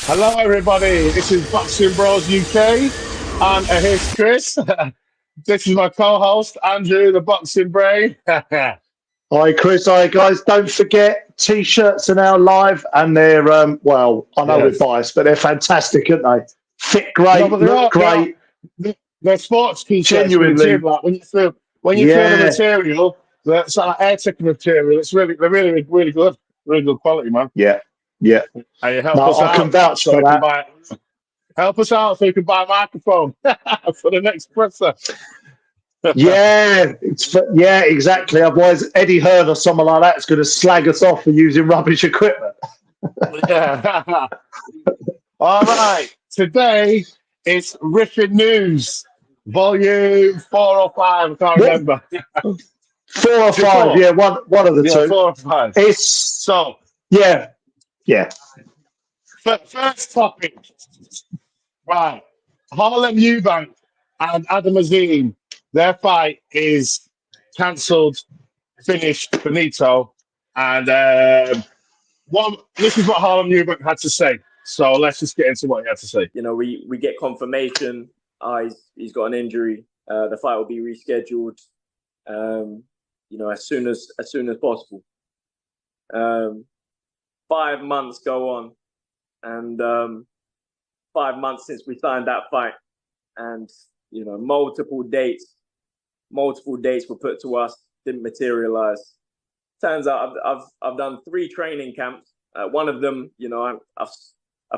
Hello, everybody. This is Boxing Bros UK, and here's Chris. This is my co-host Andrew, the Boxing Brain. Hi, Chris. Hi, guys. Don't forget, T-shirts are now live, and they're, well, I know we're biased, but they're fantastic, aren't they? Fit great, but look great. They're sports t-shirts for the Genuinely. gym. Like when you feel the material, it's like air ticket material. They're really good, really good quality, man. Yeah. And you help No, us I out can vouch so for we can that. help us out so we can buy a microphone for the next presser. Yeah, exactly. Otherwise, Eddie Hearn or someone like that is going to slag us off for using rubbish equipment. Yeah. All right. Today it's Riffing News, volume 4 or 5. I can't remember. 4 or 5, yeah, one of the two. 4 or 5. It's So yeah. First topic. Right. Harlem Eubank and Adam Azim, their fight is cancelled, finished, finito. And this is what Harlem Eubank had to say. So let's just get into what he had to say. You know, we get confirmation. He's got an injury. The fight will be rescheduled. You know, as soon as possible. 5 months go on, and 5 months since we signed that fight, and you know, multiple dates were put to us, didn't materialize. Turns out I've done 3 training camps. One of them, you know, I've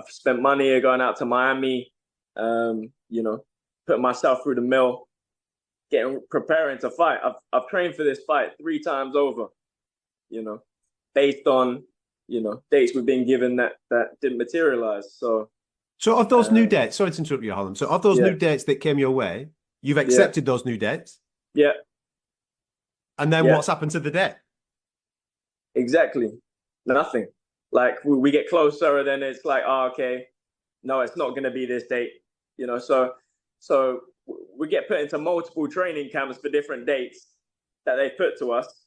spent money going out to Miami, you know, putting myself through the mill, preparing to fight. I've trained for this fight 3 times over, you know, based on, you know, dates we've been given that didn't materialize. So of those new dates, sorry to interrupt you, Harlem. So of those new dates that came your way, you've accepted those new dates? Yeah. And then what's happened to the date? Exactly. Nothing. Like we get closer, and then it's like, oh, okay, no, it's not going to be this date, you know. So we get put into multiple training camps for different dates that they put to us,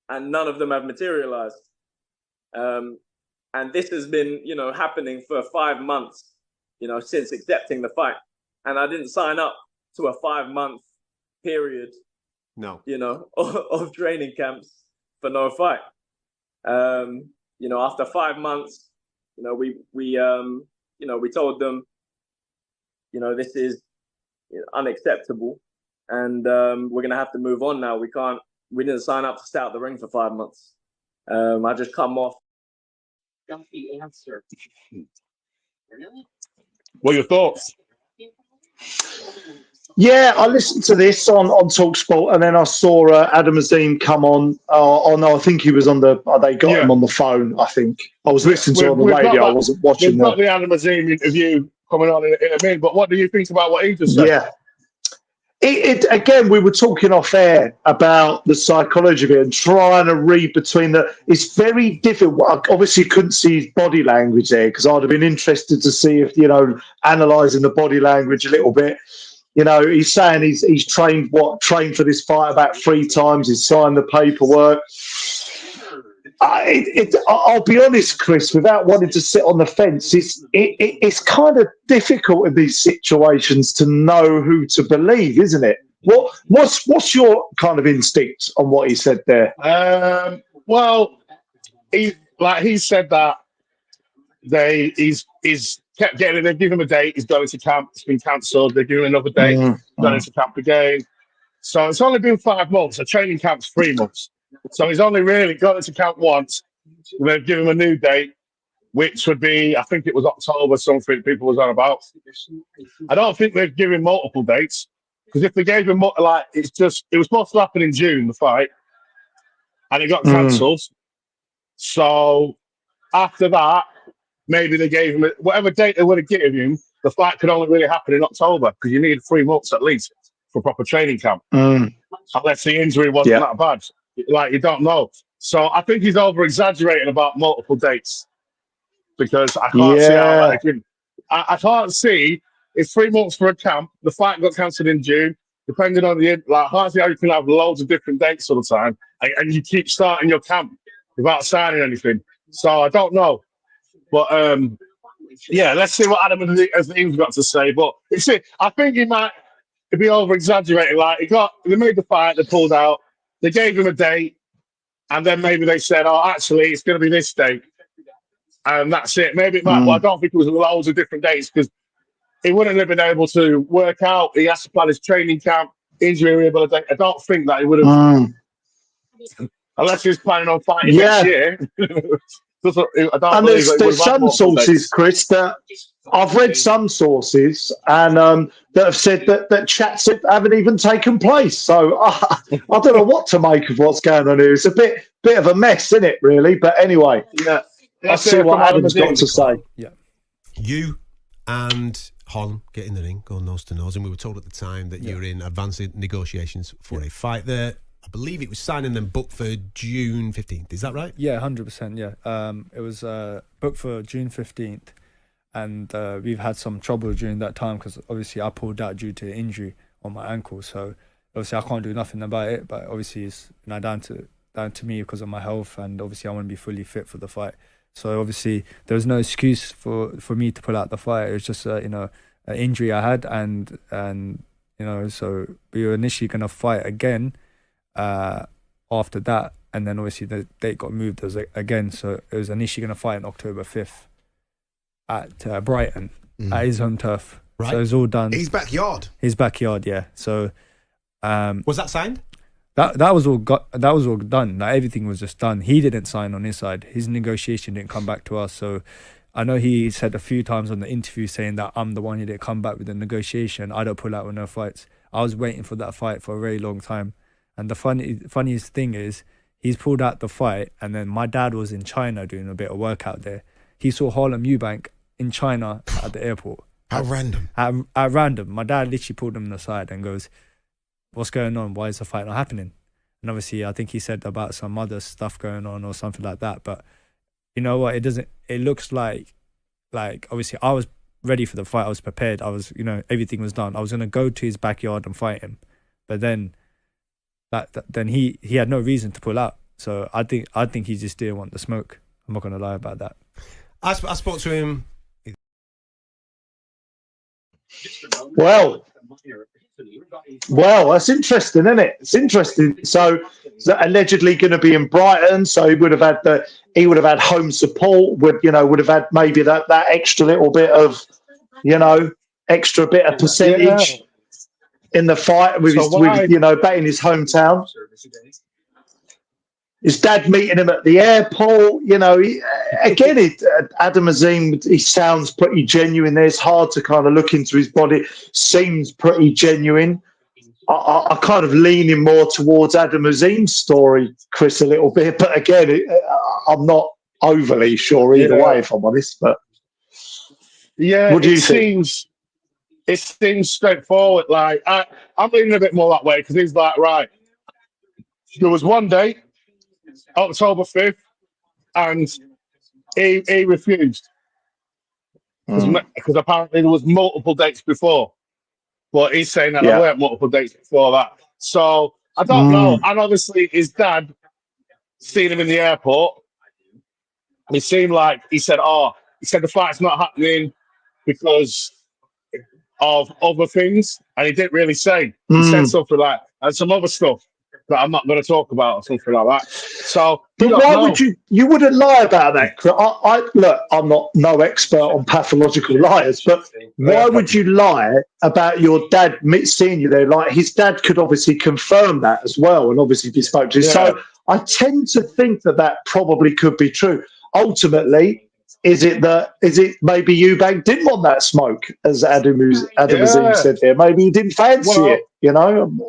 and none of them have materialized. And this has been, you know, happening for 5 months, you know, since accepting the fight, and I didn't sign up to a 5-month period, you know, of training camps for no fight. You know, after 5 months, you know, we told them, you know, this is unacceptable, and we're gonna have to move on now. We didn't sign up to stay out the ring for 5 months. I just come off. Got the answer. Really? What are your thoughts? Yeah, I listened to this on TalkSport, and then I saw Adam Azim come on. Oh no, I think he was on the. They got him on the phone. I think I was listening to it on the radio. I wasn't watching. We've got the Adam Azim interview coming on in a minute. But what do you think about what he just said? Yeah. Again, we were talking off air about the psychology of it and trying to read between the. It's very difficult. I obviously couldn't see his body language there because I'd have been interested to see if, you know, analysing the body language a little bit. You know, he's saying he's trained for this fight about 3 times. He's signed the paperwork. I'll be honest, Chris, without wanting to sit on the fence, it's kind of difficult in these situations to know who to believe, isn't it? What's your kind of instinct on what he said there? Well, he said that he's kept getting. They give him a date. He's going to camp. It's been cancelled. They give him another date. Going into camp again. So it's only been 5 months. A training camp's 3 months. So he's only really gone into camp once. They've given him a new date, which would be, I think it was October something people was on about. I don't think they've given multiple dates, because if they gave him, like, it was supposed to happen in June, the fight, and it got cancelled. So after that, maybe they gave him whatever date they would have given him. The fight could only really happen in October because you need 3 months at least for proper training camp, unless the injury wasn't that bad. Like, you don't know. So I think he's over exaggerating about multiple dates, because I can't see how that can. I can't see. It's 3 months for a camp. The fight got cancelled in June. depending on the like, hardly how you can have loads of different dates all the time, and you keep starting your camp without signing anything. So I don't know, but yeah, let's see what Adam and Azim's got to say. But it's it. I think he might be over exaggerating. Like they made the fight, they pulled out, they gave him a date, and then maybe they said, "Oh, actually, it's going to be this date," and that's it. Maybe it might, but I don't think it was loads of different dates because he wouldn't have been able to work out. He has to plan his training camp, injury rehabilitation. I don't think that he would have, unless he's planning on fighting next year. I don't And believe that he would there's have had some multiple sources, dates. Chris, that I've read some sources and that have said that chats haven't even taken place. So I don't know what to make of what's going on here. It's a bit of a mess, isn't it, really? But anyway, Yeah. let's see what Adam's got to say. Yeah. You and Holm get in the ring, go nose to nose, and we were told at the time that you were in advanced negotiations for a fight there. I believe it was signing them booked for June 15th. Is that right? Yeah, 100%. Yeah. It was booked for June 15th, and we've had some trouble during that time because obviously I pulled out due to injury on my ankle. So obviously I can't do nothing about it. But obviously it's down to me because of my health, and obviously I want to be fully fit for the fight. So obviously there was no excuse for me to pull out the fight. It was just an injury I had, and so we were initially gonna fight again. After that, and then obviously the date got moved again, so it was initially going to fight on October 5th at Brighton at his home turf. Right. So it was all done. His backyard, yeah. So was that signed? That was all done. Like, everything was just done. He didn't sign on his side. His negotiation didn't come back to us. So I know he said a few times on the interview saying that I'm the one who didn't come back with the negotiation. I don't pull out with no fights. I was waiting for that fight for a very long time. And the funniest thing is, he's pulled out the fight, and then my dad was in China doing a bit of work out there. He saw Harlem Eubank in China at the airport. How random. At random. My dad literally pulled him aside and goes, "What's going on? Why is the fight not happening?" And obviously, I think he said about some other stuff going on or something like that. But you know what? It looks like obviously I was ready for the fight. I was prepared. I was, everything was done. I was going to go to his backyard and fight him. But then then he had no reason to pull out. So I think he just didn't want the smoke. I'm not going to lie about that. I spoke to him. Well, that's interesting, isn't it? It's interesting. So allegedly going to be in Brighton, so he would have had home support. Would have had maybe that extra little bit of, extra bit of percentage in the fight with back in his hometown. His dad meeting him at the airport. Adam Azim, he sounds pretty genuine there. It's hard to kind of look into his body. Seems pretty genuine. I kind of leaning more towards Adam Azim's story, Chris, a little bit. But again, I'm not overly sure either way, if I'm honest. But what do you think? It seems straightforward. Like I'm leaning a bit more that way because he's like, right, there was one day, October 5th, and he refused because apparently there was multiple dates before. But he's saying that there weren't multiple dates before that. So I don't know. And obviously his dad seen him in the airport. It seemed like he said the fight's not happening because of other things, and he didn't really say. He said something like, and some other stuff that I'm not going to talk about or something like that. So, but why would you wouldn't lie about that? Look, I'm not no expert on pathological liars, but why would you lie about your dad seeing you there? Like, his dad could obviously confirm that as well, and obviously be spoke to. Yeah. So I tend to think that probably could be true. Ultimately, is it maybe Eubank didn't want that smoke, as Adam Azim said there? Maybe he didn't fancy it.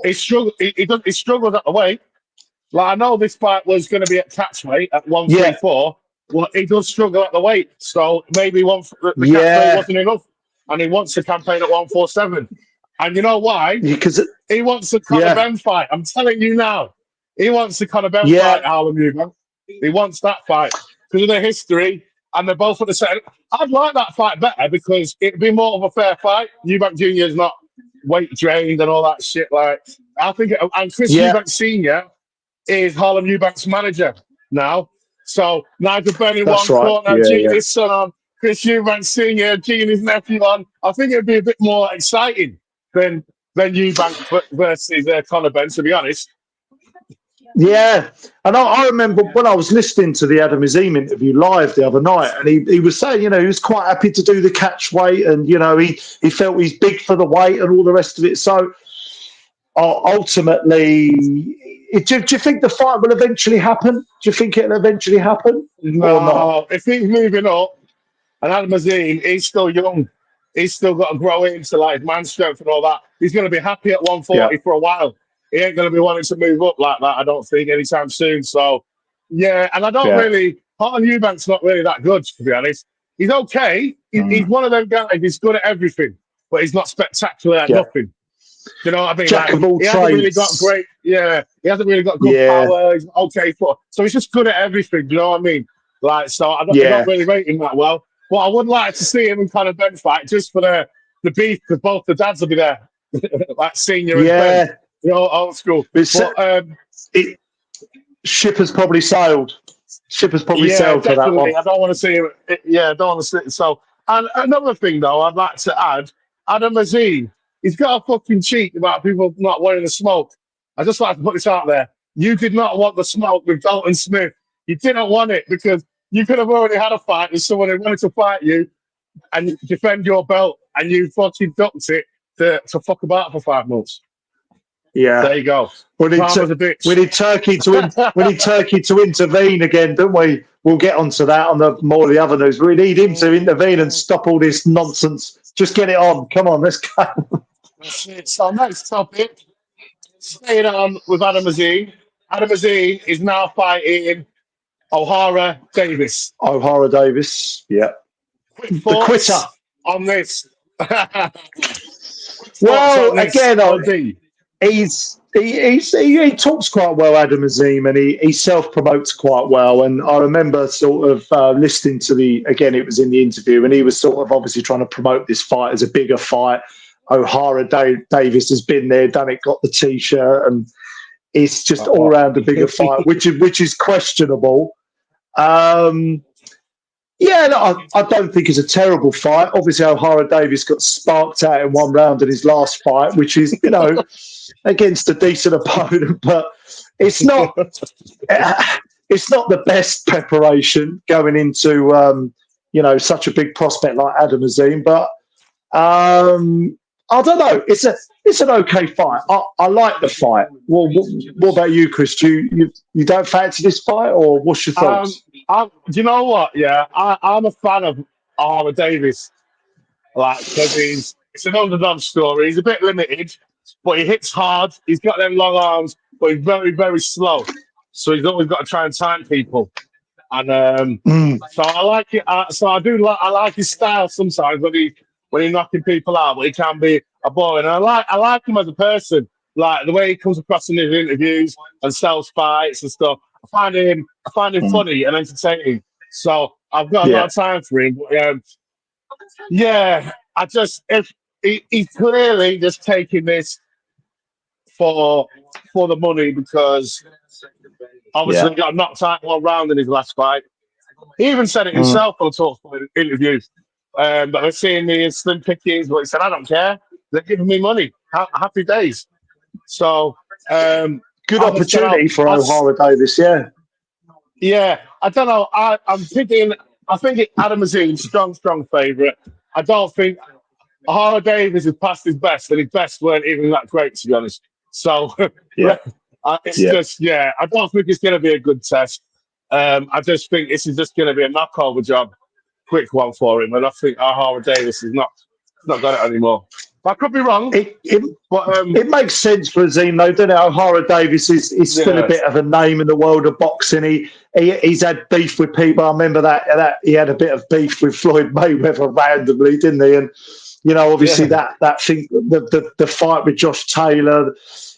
He struggled. He struggled at the weight. Like, I know this fight was going to be at catch weight at 134. Well, he does struggle at the weight, so maybe the catch weight wasn't enough, and he wants to campaign at 147. And you know why? Because he wants the Conor Benn fight. I'm telling you now, he wants the Conor Benn fight. Harlem Eubank. He wants that fight because of the history. And they're both at the same. I'd like that fight better because it'd be more of a fair fight. Eubank Jr. is not weight drained and all that shit. Like, I think, and Chris Yeah, Eubank Senior is Harlem Eubank's manager now. So Nigel Benn in that's one right. corner, Yeah, Gene yeah. his son on, Chris Eubank Senior, Gene his nephew on. I think it'd be a bit more exciting than Eubank versus Conor Benn, to be honest. Yeah, and I remember when I was listening to the Adam Azim interview live the other night, and he was saying, you know, he was quite happy to do the catch weight, and you know, he felt he's big for the weight and all the rest of it. So ultimately, do you think the fight will eventually happen? Do you think it'll eventually happen or not? No, if he's moving up, and Adam Azim, he's still young. He's still got to grow into like man strength and all that. He's going to be happy at Yeah, 140 for a while. He ain't going to be wanting to move up like that, I don't think, anytime soon. So, yeah, and I don't yeah, really, Harlan Eubank's not really that good, to be honest. He's okay. He's one of them guys, he's good at everything, but he's not spectacular at yeah. nothing. Do you know what I mean? Jack Like of all he hasn't really got trades. great, he hasn't really got good Yeah, power. He's okay for, so he's just good at everything. Do you know what I mean? Like, so I don't yeah, really rate him that well. But I would like to see him in kind of Ben fight just for the beef because both the dads will be there, like Senior and Ben. yeah. You know, old school. It's, But it, ship has probably sailed. Ship has probably yeah, sailed for that one. definitely. I don't want to see him. Yeah, I don't want to see. So, and another thing though, I'd like to add, Adam Azim, he's got a fucking cheat about people not wanting to smoke. I just like to put this out there. You did not want the smoke with Dalton Smith. You didn't want it because you could have already had a fight with someone who wanted to fight you and defend your belt, and you fucking ducked it to fuck about for 5 months. Yeah. There you go. We need, Karma's a bitch. we need Turkey to intervene again, don't we? We'll get onto that on the more of the other news. We need him to intervene and stop all this nonsense. Just get it on. Come on, let's go. That's it. So next topic, staying on with Adam Azim. Adam Azim is now fighting O'Hara Davis. O'Hara Davis. Yeah. Quick The quitter. thoughts on this. Quick thoughts Well, on this, again, OD. he talks quite well, Adam Azim, and he self promotes quite well. And I remember sort of listening to again, it was in the interview, and he was sort of obviously trying to promote this fight as a bigger fight. O'Hara Davis has been there, done it, got the T-shirt, and it's just all round a bigger fight, which is questionable. Yeah, no, I don't think it's a terrible fight. Obviously, O'Hara Davis got sparked out in one round in his last fight, which is, you know, against a decent opponent, but it's not the best preparation going into you know, such a big prospect like Adam Azim. But I don't know. It's an okay fight. I like the fight. Well, what about you, Chris? You don't fancy this fight, or what's your thoughts? Do you know what? Yeah, I'm a fan of O'Hara Davis. Like, because it's an underdog story. He's a bit limited, but he hits hard. He's got them long arms, but he's very, very slow. So he's always got to try and time people. And so I like it. So I like his style sometimes when he's knocking people out, but he can be a boring. And I like him as a person, like the way he comes across in his interviews and sells fights and stuff. I find him funny and entertaining. So I've got a lot Yeah, of time for him. But, yeah, I just if he's clearly just taking this for the money because obviously yeah, he got knocked out one round in his last fight. He even said it mm, himself on a talk interview. But they're seeing me as slim pickings, but he said, I don't care. They're giving me money. Happy days. So good I just don't know. opportunity for O'Hara Davis. Yeah, Yeah, I don't know. I'm thinking. I think Adam Azim, strong favourite. I don't think O'Hara Davis has passed his best, and his best weren't even that great, to be honest. So yeah, it's yeah. just, I don't think it's going to be a good test. I just think this is just going to be a knockover job, quick one for him, and I think O'Hara Davis is not got it anymore. I could be wrong, but It makes sense for Azim, though, doesn't it? O'Hara Davis is still a yeah, bit of a name in the world of boxing. He's had beef with people. I remember that he had a bit of beef with Floyd Mayweather randomly, didn't he? And you know, obviously yeah, that thing, the fight with Josh Taylor,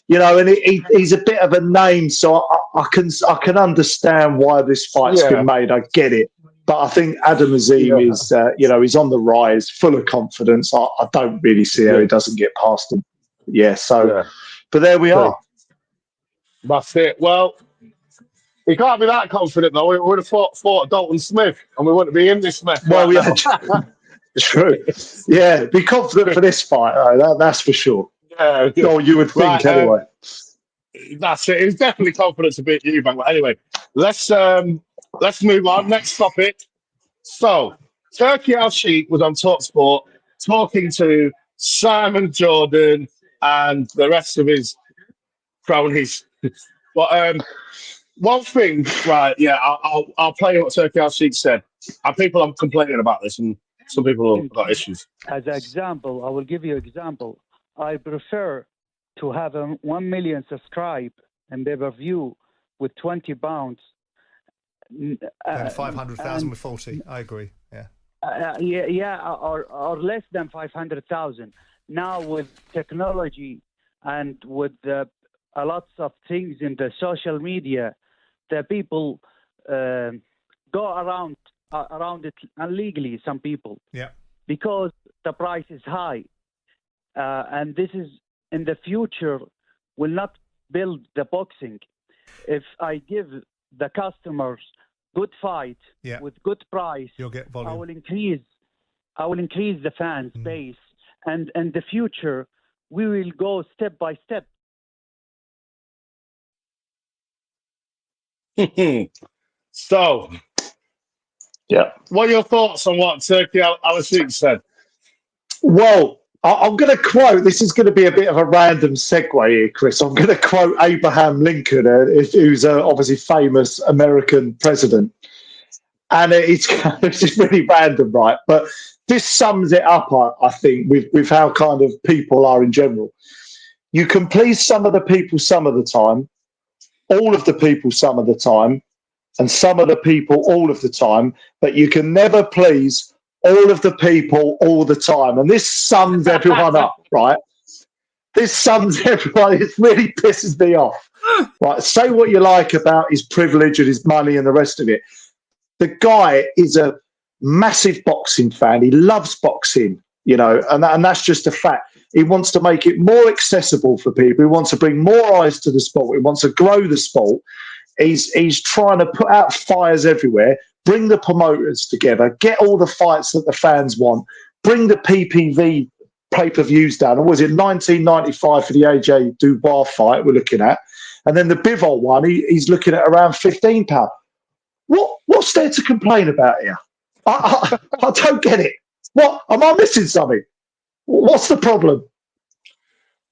you know, and he's a bit of a name, so I can understand why this fight's yeah, been made. I get it. But I think Adam Azim yeah, is, you know, he's on the rise, full of confidence. I don't really see how yeah. he doesn't get past him. Yeah, so, Yeah. but there we are. That's it. Well, he can't be that confident though. We would have fought Dalton Smith, and we wouldn't be in this mess Well, right we now. had true. Yeah, be confident for this fight. That's for sure. Yeah, yeah. Or you would think Right. anyway. That's it. He's definitely confident to beat Eubank. But anyway, let's move on. Next topic. So, Turkey Al Sheikh was on Talksport talking to Simon Jordan and the rest of his cronies. But one thing, right? Yeah, I'll play what Turkey Al Sheikh said. And people are complaining about this, and some people have got issues. As an example, I will give you an example. I prefer to have a 1 million subscribe and pay-per-view with £20. Then 500,000 with 40. I agree. Yeah. Or less than 500,000. Now with technology and with a lots of things in the social media, the people go around it illegally. Some people, Yeah. because the price is high, and this is in the future will not build the boxing. If I give the customers good fight with good price, you'll get volume. I will increase the fans base, and in the future we will go step by step. So, Yeah. what are your thoughts on what Turkey Al Sheikh said? Well, I'm going to quote, this is going to be a bit of a random segue here, Chris. I'm going to quote Abraham Lincoln, who's a obviously famous American president. And it's just really random, right? But this sums it up, I think, with how kind of people are in general. You can please some of the people some of the time, all of the people some of the time, and some of the people all of the time, but you can never please all of the people all the time. And this sums everyone up, right? This sums everyone. It really pisses me off. Right? Say what you like about his privilege and his money and the rest of it. The guy is a massive boxing fan. He loves boxing, you know, and that's just a fact. He wants to make it more accessible for people. He wants to bring more eyes to the sport. He wants to grow the sport. He's trying to put out fires everywhere, bring the promoters together, get all the fights that the fans want, bring the PPV pay-per-views down. Or was it 1995 for the AJ Dubois fight we're looking at? And then the Bivol one, he's looking at around £15. What's there to complain about here? I don't get it. What am I missing something? What's the problem?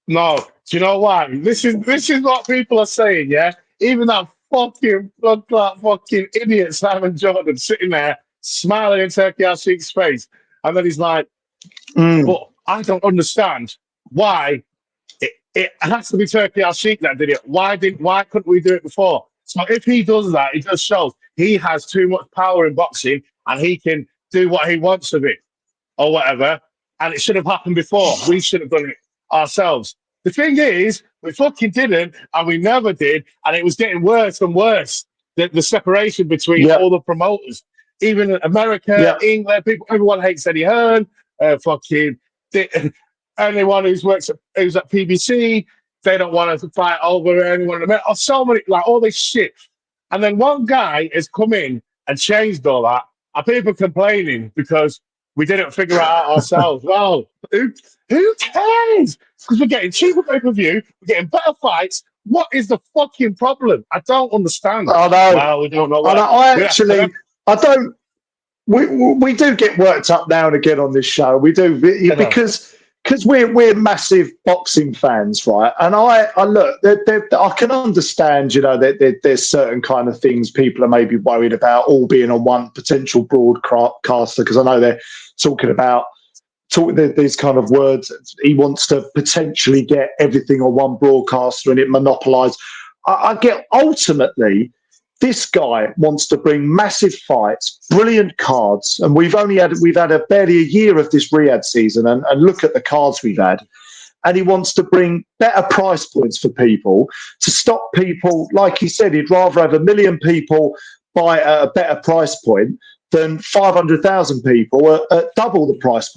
No, do you know why? This is what people are saying. Yeah, even that fucking blood clot fucking idiot Simon Jordan sitting there smiling in Turkey Al Sheikh's face, and then he's like, "But I don't understand why it has to be Turkey Al Sheikh that did it. Why couldn't we do it before?" So if he does that, it just shows he has too much power in boxing and he can do what he wants with it or whatever. And it should have happened before. We should have done it ourselves. The thing is, we fucking didn't, and we never did, and it was getting worse and worse. The separation between all the promoters, even in America, England, everyone hates Eddie Hearn. Anyone who's at PBC, they don't want to fight over anyone in America. So many, like all this shit. And then one guy has come in and changed all that, and people complaining because we didn't figure it out ourselves. Well, who cares? Because we're getting cheaper pay-per-view, we're getting better fights. What is the fucking problem? I don't understand. I know. Well, we don't know. I don't. We do get worked up now and again on this show. We do because we're massive boxing fans, right? And I look, I can understand, you know, that there's certain kind of things people are maybe worried about all being on one potential broadcaster, because I know they're talking about these kind of words. He wants to potentially get everything on one broadcaster and it monopolise. I get ultimately. This guy wants to bring massive fights, brilliant cards, and we've had barely a year of this Riyadh season, and look at the cards we've had. And he wants to bring better price points for people to stop people, like he said, he'd rather have 1 million people buy at a better price point than 500,000 people at double the price.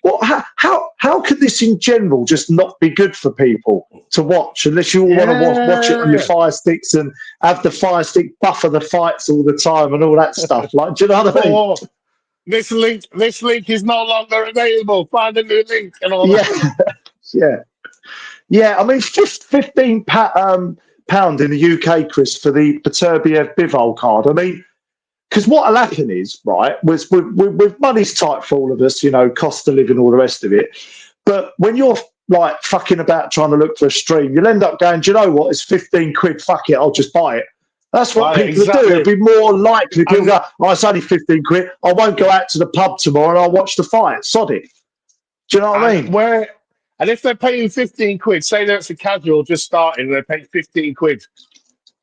Well, how could this in general just not be good for people to watch unless you all want to watch it on your Fire Sticks and have the Fire Stick buffer the fights all the time and all that stuff? Like, do you know what I mean? Oh, this link is no longer available. Find a new link and all that. Yeah. I mean, £15 in the UK, Chris, for the Beterbiev Bivol card. I mean, because what'll happen is, right, with money's tight for all of us, you know, cost of living, all the rest of it. But when you're like fucking about trying to look for a stream, you'll end up going, do you know what? It's 15 quid. Fuck it, I'll just buy it. That's what Right, people exactly. do. It'd be more likely people go, oh, it's only 15 quid. I won't go out to the pub tomorrow and I'll watch the fight. Sod it. Do you know what I mean? And if they're paying 15 quid, say that it's a casual just starting, and they're paying 15 quid,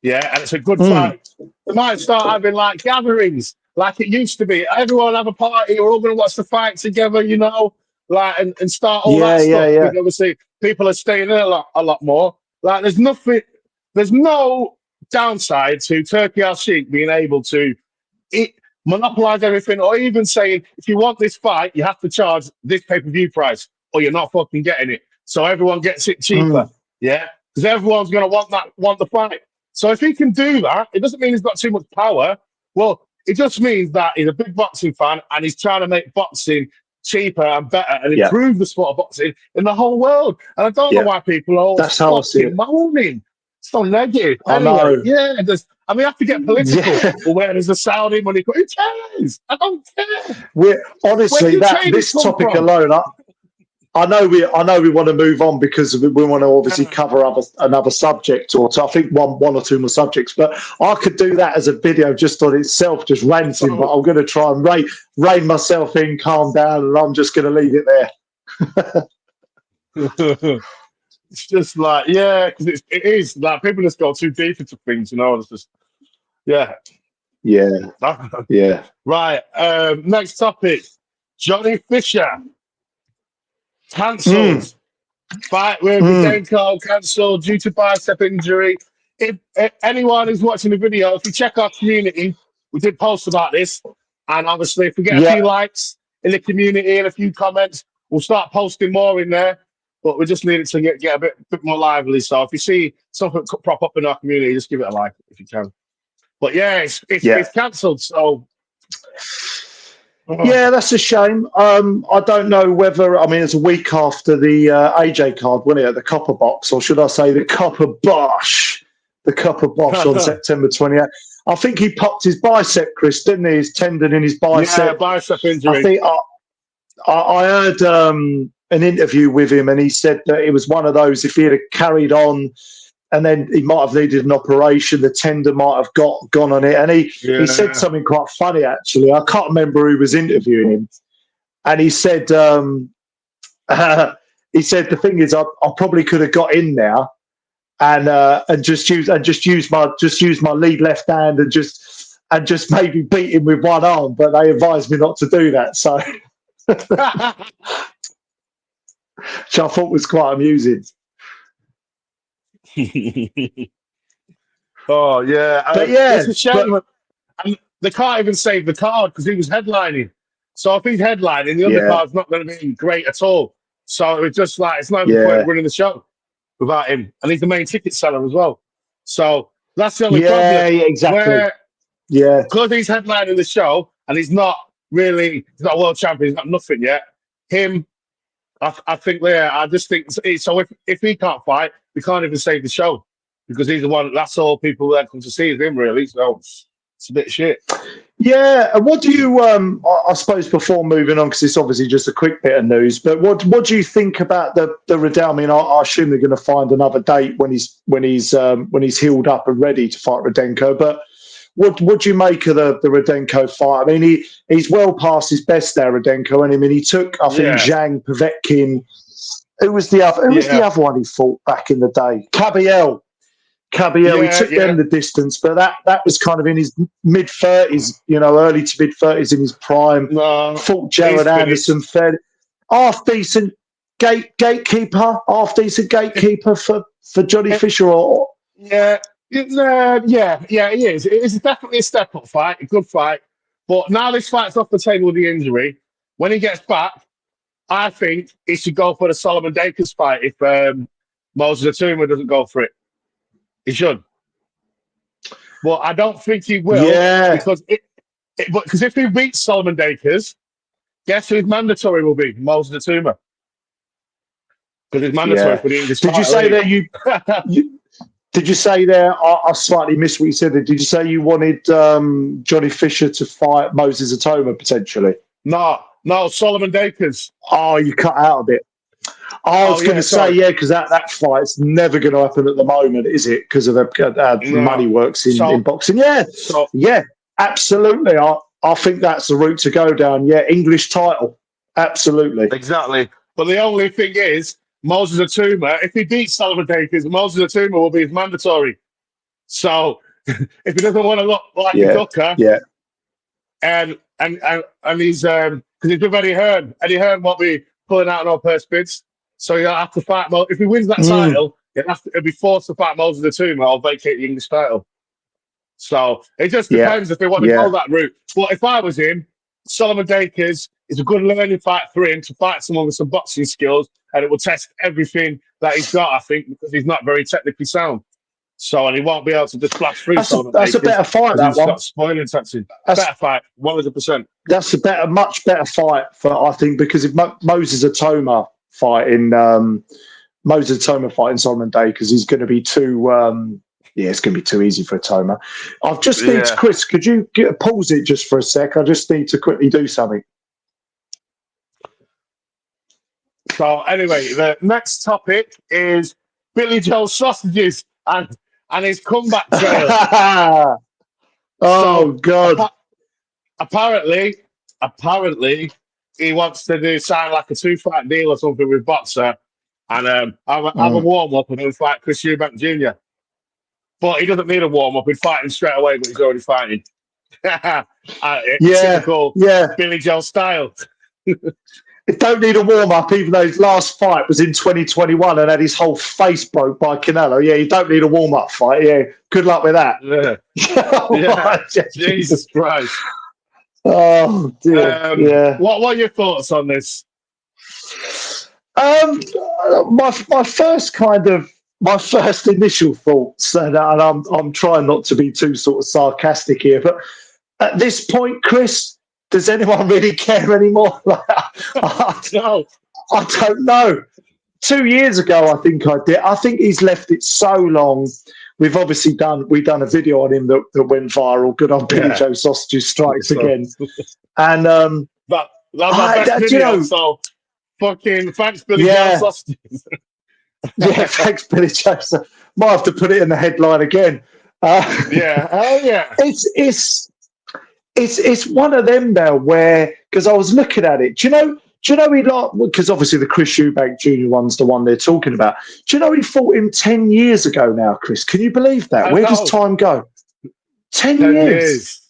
yeah, and it's a good fight, they might start having like gatherings like it used to be. Everyone have a party, we're all going to watch the fight together, you know, like and start all that stuff. Because obviously people are staying in a lot more. Like there's no downside to Turkey Al Sheikh being able to monopolize everything, or even saying, if you want this fight, you have to charge this pay-per-view price, or you're not fucking getting it. So everyone gets it cheaper. Yeah? Because everyone's going to want the fight. So if he can do that, it doesn't mean he's got too much power. Well, it just means that he's a big boxing fan and he's trying to make boxing cheaper and better and improve the sport of boxing in the whole world. And I don't know why people are all fucking moaning. So negative. Anyway, we have to get political. Or where there's the Saudi money? Who cares? I don't care. Honestly, this topic alone, I know we want to move on because we want to obviously cover another subject or two. I think one or two more subjects, but I could do that as a video just on itself, just ranting. But I'm going to try and rein myself in, calm down, and I'm just going to leave it there. It's just like, because it is like people just go too deep into things, you know. It's just, Right. Next topic: Johnny Fisher cancelled. Fight with Rudenko cancelled due to bicep injury. If anyone who's watching the video, if you check our community, we did post about this, and obviously, if we get a few likes in the community and a few comments, we'll start posting more in there. But we just need it to get a bit more lively. So if you see something prop up in our community, just give it a like if you can. But it's cancelled. So that's a shame. I don't know whether it's a week after the AJ card, wasn't it? The Copper Box, or should I say the Copper Bosh? The Copper Bosh on September 28th. I think he popped his bicep, Chris, didn't he? His tendon in his bicep. Yeah, bicep injury. I think I heard an interview with him, and he said that it was one of those, if he had carried on and then he might have needed an operation, the tendon might have gone on it. And he said something quite funny, actually. I can't remember who was interviewing him. And he said, the thing is, I probably could have got in there and just use my lead left hand and just maybe beat him with one arm, but they advised me not to do that. So which I thought was quite amusing. But it's a shame. And they can't even save the card because he was headlining. So if he's headlining, the undercard's not going to be great at all. So it's just like, it's not even point running the show without him. And he's the main ticket seller as well. So that's the only problem. Yeah, exactly. Because he's headlining the show and he's not a world champion, he's got nothing yet. I think I just think so. If he can't fight, we can't even save the show because he's the one. That's all people that come to see is him, really. So it's a bit shit. Yeah, and what do you? I suppose before moving on, because it's obviously just a quick bit of news. But what do you think about the Riddell? I mean, I assume they're going to find another date when he's healed up and ready to fight Rudenko. But what do you make of the Rudenko fight? I mean, he's well past his best there, Rudenko. And I mean, he took Zhang Povetkin. Who was the other? Who was the other one he fought back in the day? Cabiel. He took them the distance, but that was kind of in his mid-30s, early to mid-30s in his prime. Fought Jared Anderson, half decent gatekeeper for Johnny Fisher. He is. It is definitely a step-up fight, a good fight. But now this fight's off the table with the injury. When he gets back, I think he should go for the Solomon Dakers fight if Moses Atuma doesn't go for it. He should. Well, I don't think he will because because if he beats Solomon Dakers, guess who his mandatory will be? Moses Atuma. Because it's mandatory for the English Did you title, say ain't it? that Did you say there? I slightly missed what you said there. Did you say you wanted Johnny Fisher to fight Moses Atoma potentially? No, Solomon Dakers. Oh, you cut out a bit. I was going to say, because that fight's never going to happen at the moment, is it? Because of the money works in boxing. Yeah, absolutely. I think that's the route to go down. Yeah, English title. Absolutely. Exactly. But the only thing is, Moses Atuma, if he beats Solomon Dakers, Moses Atuma will be his mandatory. So if he doesn't want to look like a ducker, and he's because he's with Eddie Hearn. Eddie Hearn won't be pulling out no purse bids, so he'll have to fight. If he wins that title, he'll be forced to fight Moses Atuma or vacate the English title. So it just depends if they want to go that route. But if I was him, Solomon Dakers is a good learning fight for him to fight someone with some boxing skills, and it will test everything that he's got. I think because he's not very technically sound. So, and he won't be able to just blast through Solomon Dakers. That's a better fight, that one. Spoiling tactics. Better fight, 100%. That's a much better fight I think, because if Moses Atoma fighting Solomon Dakers is going to be too. It's going to be too easy for Atoma. I just need to, Chris, could you pause it just for a sec? I just need to quickly do something. So, anyway, the next topic is Billy Joel Sausages and his comeback trail. God! Apparently, he wants to sign like a 2-fight deal or something with Boxer, and have a warm up and then fight Chris Eubank Jr. But he doesn't need a warm up; he'd fight him straight away. But he's already fighting. Typical Billy Joel style. It don't need a warm-up, even though his last fight was in 2021 and had his whole face broke by Canelo. Yeah, you don't need a warm-up fight. Yeah, good luck with that. Jesus Christ. Oh, dear. What are your thoughts on this? My first initial thoughts, and I'm trying not to be too sort of sarcastic here, but at this point, Chris, does anyone really care anymore? I don't know. 2 years ago, I think I did. I think he's left it so long. We've obviously done a video on him that went viral. Good on Billy Joe Sausages strikes again. And that was our best video. So fucking thanks, Billy Joe Sausages. Thanks, Billy Joe. Might have to put it in the headline again. It's one of them now where, because I was looking at it, do you know he because obviously the Chris Eubank Jr. one's the one they're talking about. Do you know he fought him 10 years ago now, Chris? Can you believe that? Where does time go? 10 years.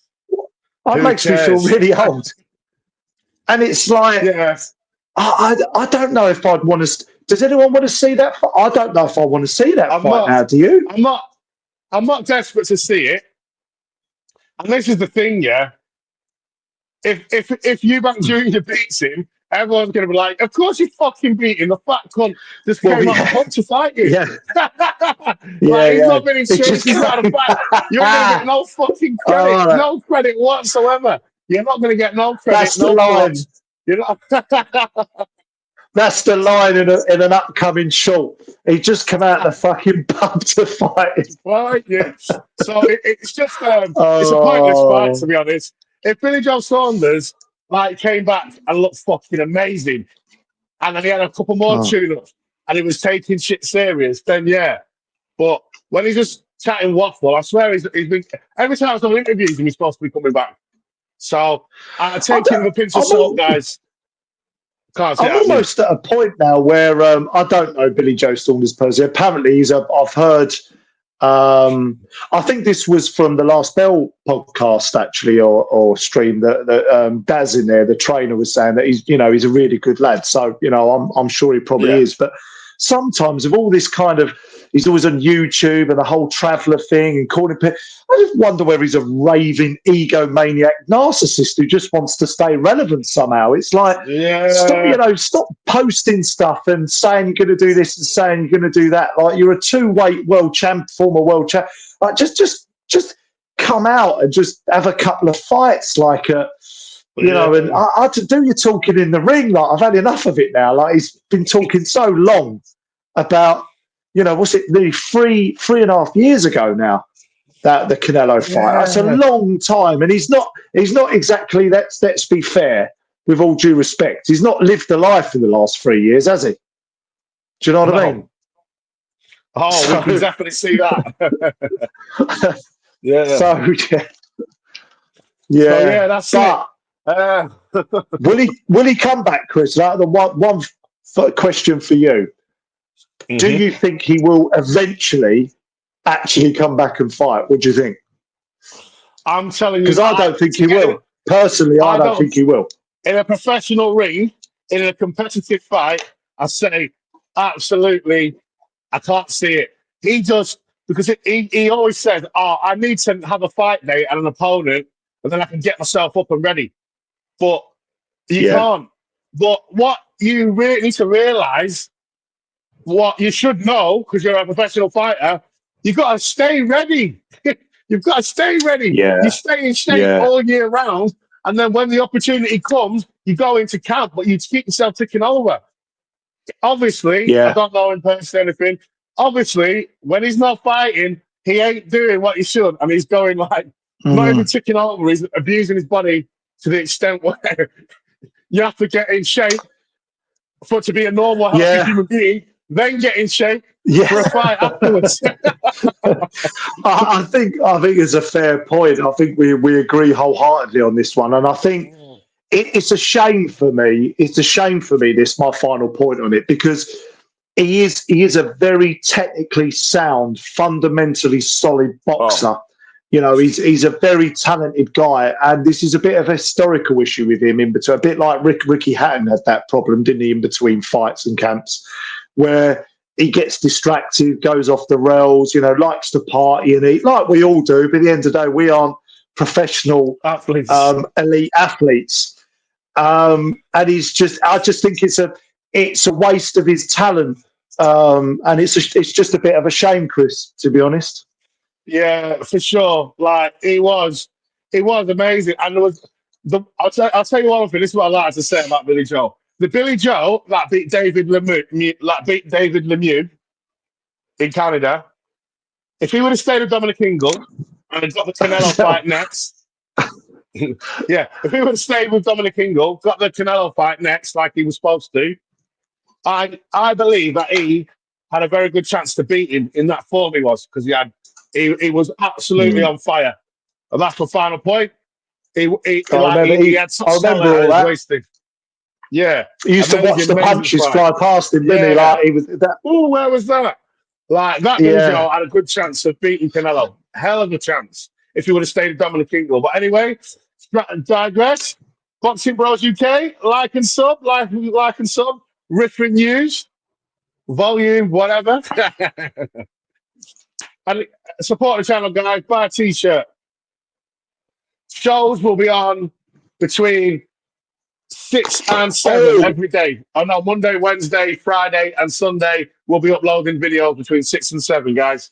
That makes me feel really old. And it's like, I don't know if I'd want to. Does anyone want to see that? I don't know if I want to see that fight now. Do you? I'm not desperate to see it. And this is the thing, If Eubank Jr. beats him, everyone's going to be like, of course you fucking beat him. The fat cunt just came out the to fight you. He's not been in shape. He's out of fight. You're going to get no fucking credit. No credit whatsoever. You're not going to get no credit. That's the line. You're not. That's the line in an upcoming short. He just come out of the fucking pub to fight. Right, So it's just it's a pointless fight, to be honest. If Billy Joe Saunders came back and looked fucking amazing, and then he had a couple more tune-ups and he was taking shit serious, then But when he's just chatting waffle, I swear he's been every time someone interviews him, he's supposed to be coming back. So I take him with a pinch of salt, guys. I'm almost at a point now where I don't know Billy Joe Saunders personally. Apparently, I've heard. I think this was from the Last Bell podcast, actually, or stream that Daz in there, the trainer, was saying that he's a really good lad. So I'm sure he probably is. But sometimes with all this kind of, he's always on YouTube and the whole traveller thing and calling people. I just wonder whether he's a raving egomaniac narcissist who just wants to stay relevant somehow. It's like, stop posting stuff and saying you're going to do this and saying you're going to do that. Like, you're a two-weight former world champ. Like, just come out and just have a couple of fights, like, and I to do your talking in the ring. Like, I've had enough of it now. Like, he's been talking so long about, what's it, nearly 3.5 years ago now, that the Canelo fight. That's a long time, and he's not exactly. Let's be fair, with all due respect, he's not lived a life in the last 3 years, has he? Do you know what I mean? Oh, we can definitely see that. Yeah. So that's it. Will he come back, Chris? The one question for you: do you think he will eventually actually come back and fight? What do you think? I'm telling you, because I don't think he will. Personally, I don't think he will. In a professional ring, in a competitive fight, I say absolutely. I can't see it. He just, because he always says, I need to have a fight day and an opponent, and then I can get myself up and ready. But you can't. But what you really need to realise, what you should know, because you're a professional fighter, you've got to stay ready. You've got to stay ready. Yeah. You stay in shape all year round, and then when the opportunity comes, you go into camp, but you keep yourself ticking over. Obviously, I don't know in person anything. Obviously, when he's not fighting, he ain't doing what he should, and he's going like not even ticking over. He's abusing his body to the extent where you have to get in shape for it to be a normal, healthy human being, then get in shape for a fight afterwards. I think it's a fair point. I think we agree wholeheartedly on this one, and I think it's a shame for me. It's a shame for me. This is my final point on it, because he is a very technically sound, fundamentally solid boxer. He's a very talented guy, and this is a bit of a historical issue with him in between. A bit like Ricky Hatton had that problem, didn't he, in between fights and camps, where he gets distracted, goes off the rails, likes to party and eat, like we all do. But at the end of the day, we aren't professional athletes, elite athletes. And I just think it's a waste of his talent. And it's just a bit of a shame, Chris, to be honest. Yeah, for sure. Like, it was amazing. And there was I'll tell you one thing. This is what I like to say about Billy Joe. The Billy Joe that beat David Lemieux in Canada. If he would have stayed with Dominic Ingle and got the Canelo fight next, if he would have stayed with Dominic Ingle, got the Canelo fight next, like he was supposed to, I believe that he had a very good chance to beat him in that form he was, because he was absolutely on fire. And that's the final point. He had such talent and he was wasted. Yeah. He used to watch the punches fly past him, didn't he? Like, he was that. Oh, where was that? Like, that Joe had a good chance of beating Canelo. Hell of a chance if he would have stayed with Dominic Ingle. But anyway, digress. Boxing Bros UK, like and sub. Riffing News, volume, whatever. And support the channel, guys. Buy a t-shirt. Shows will be on between 6 and 7 every day. Oh no, Monday, Wednesday, Friday, and Sunday we'll be uploading videos between 6 and 7, guys.